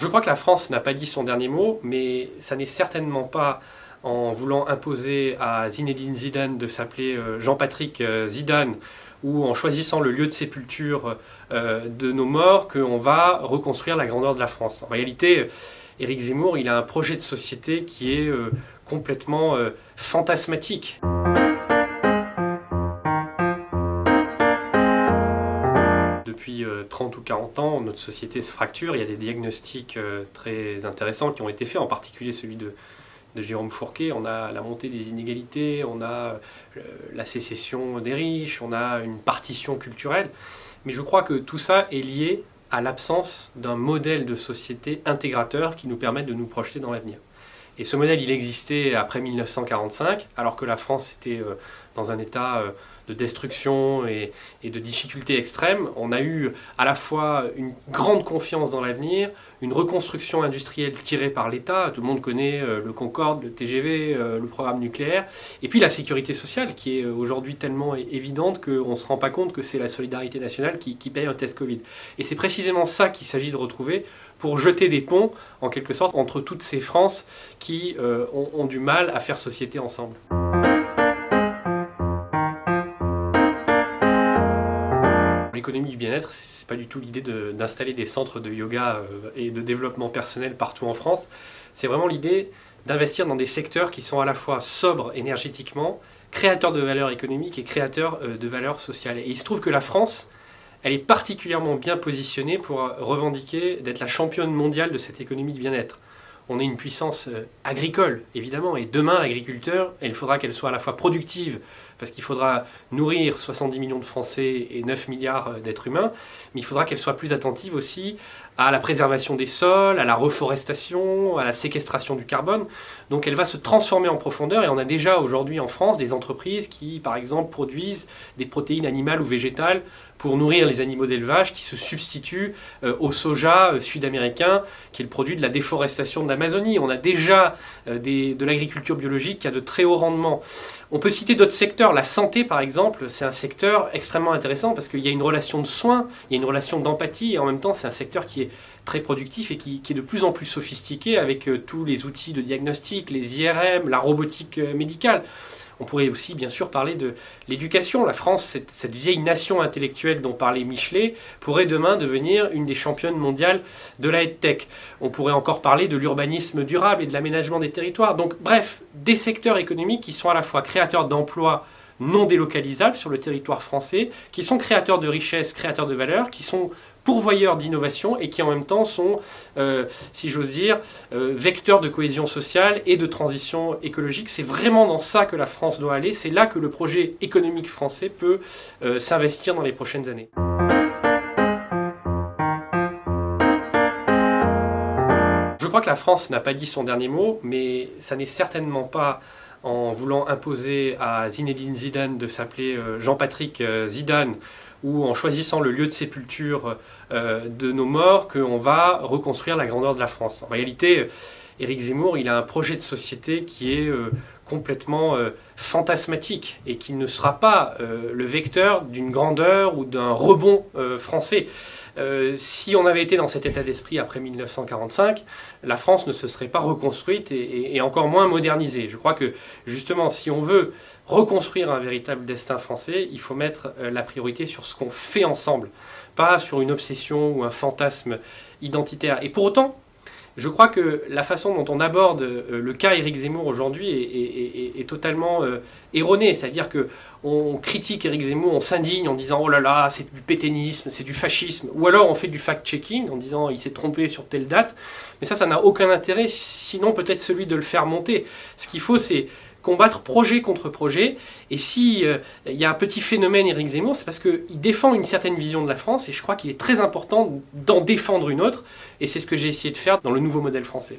Je crois que la France n'a pas dit son dernier mot, mais ça n'est certainement pas en voulant imposer à Zinedine Zidane de s'appeler Jean-Patrick Zidane ou en choisissant le lieu de sépulture de nos morts qu'on va reconstruire la grandeur de la France. En réalité, Éric Zemmour, il a un projet de société qui est complètement fantasmatique. Depuis 30 ou 40 ans, notre société se fracture. Il y a des diagnostics très intéressants qui ont été faits, en particulier celui de Jérôme Fourquet. On a la montée des inégalités, on a la sécession des riches, on a une partition culturelle. Mais je crois que tout ça est lié à l'absence d'un modèle de société intégrateur qui nous permette de nous projeter dans l'avenir. Et ce modèle, il existait après 1945, alors que la France était dans un état de destruction et de difficultés extrêmes. On a eu à la fois une grande confiance dans l'avenir, une reconstruction industrielle tirée par l'État. Tout le monde connaît le Concorde, le TGV, le programme nucléaire. Et puis la sécurité sociale, qui est aujourd'hui tellement évidente qu'on ne se rend pas compte que c'est la solidarité nationale qui paye un test Covid. Et c'est précisément ça qu'il s'agit de retrouver pour jeter des ponts, en quelque sorte, entre toutes ces Frances qui ont du mal à faire société ensemble. L'économie du bien-être, c'est pas du tout l'idée d'installer des centres de yoga et de développement personnel partout en France. C'est vraiment l'idée d'investir dans des secteurs qui sont à la fois sobres énergétiquement, créateurs de valeur économique et créateurs de valeur sociale. Et il se trouve que la France, elle est particulièrement bien positionnée pour revendiquer d'être la championne mondiale de cette économie du bien-être. On est une puissance agricole, évidemment, et demain, l'agriculteur, il faudra qu'elle soit à la fois productive, parce qu'il faudra nourrir 70 millions de Français et 9 milliards d'êtres humains, mais il faudra qu'elle soit plus attentive aussi à la préservation des sols, à la reforestation, à la séquestration du carbone. Donc elle va se transformer en profondeur, et on a déjà aujourd'hui en France des entreprises qui, par exemple, produisent des protéines animales ou végétales pour nourrir les animaux d'élevage qui se substituent au soja sud-américain, qui est le produit de la déforestation de l'Amazonie. On a déjà de l'agriculture biologique qui a de très hauts rendements. On peut citer d'autres secteurs. La santé, par exemple, c'est un secteur extrêmement intéressant parce qu'il y a une relation de soins, il y a une relation d'empathie, et en même temps, c'est un secteur qui est très productif et qui est de plus en plus sophistiqué avec tous les outils de diagnostic, les IRM, la robotique médicale. On pourrait aussi, bien sûr, parler de l'éducation. La France, cette vieille nation intellectuelle dont parlait Michelet, pourrait demain devenir une des championnes mondiales de la EdTech. On pourrait encore parler de l'urbanisme durable et de l'aménagement des territoires. Donc, bref, des secteurs économiques qui sont à la fois créateurs d'emplois non délocalisables sur le territoire français, qui sont créateurs de richesses, créateurs de valeur, qui sont pourvoyeurs d'innovation et qui en même temps sont, si j'ose dire, vecteurs de cohésion sociale et de transition écologique. C'est vraiment dans ça que la France doit aller, c'est là que le projet économique français peut s'investir dans les prochaines années. Je crois que la France n'a pas dit son dernier mot, mais ça n'est certainement pas en voulant imposer à Zinedine Zidane de s'appeler Jean-Patrick Zidane ou en choisissant le lieu de sépulture de nos morts qu'on va reconstruire la grandeur de la France. En réalité, Éric Zemmour, il a un projet de société qui est complètement fantasmatique et qui ne sera pas le vecteur d'une grandeur ou d'un rebond français. Si on avait été dans cet état d'esprit après 1945, la France ne se serait pas reconstruite et encore moins modernisée. Je crois que justement, si on veut reconstruire un véritable destin français, il faut mettre la priorité sur ce qu'on fait ensemble, pas sur une obsession ou un fantasme identitaire. Et pour autant, je crois que la façon dont on aborde le cas Éric Zemmour aujourd'hui est totalement erronée. C'est-à-dire qu'on critique Éric Zemmour, on s'indigne en disant « Oh là là, c'est du pétainisme, c'est du fascisme ». Ou alors on fait du fact-checking en disant « Il s'est trompé sur telle date ». Mais ça n'a aucun intérêt, sinon peut-être celui de le faire monter. Ce qu'il faut, c'est combattre projet contre projet. Et si il y a un petit phénomène Éric Zemmour, c'est parce qu'il défend une certaine vision de la France, et je crois qu'il est très important d'en défendre une autre, et c'est ce que j'ai essayé de faire dans le nouveau modèle français.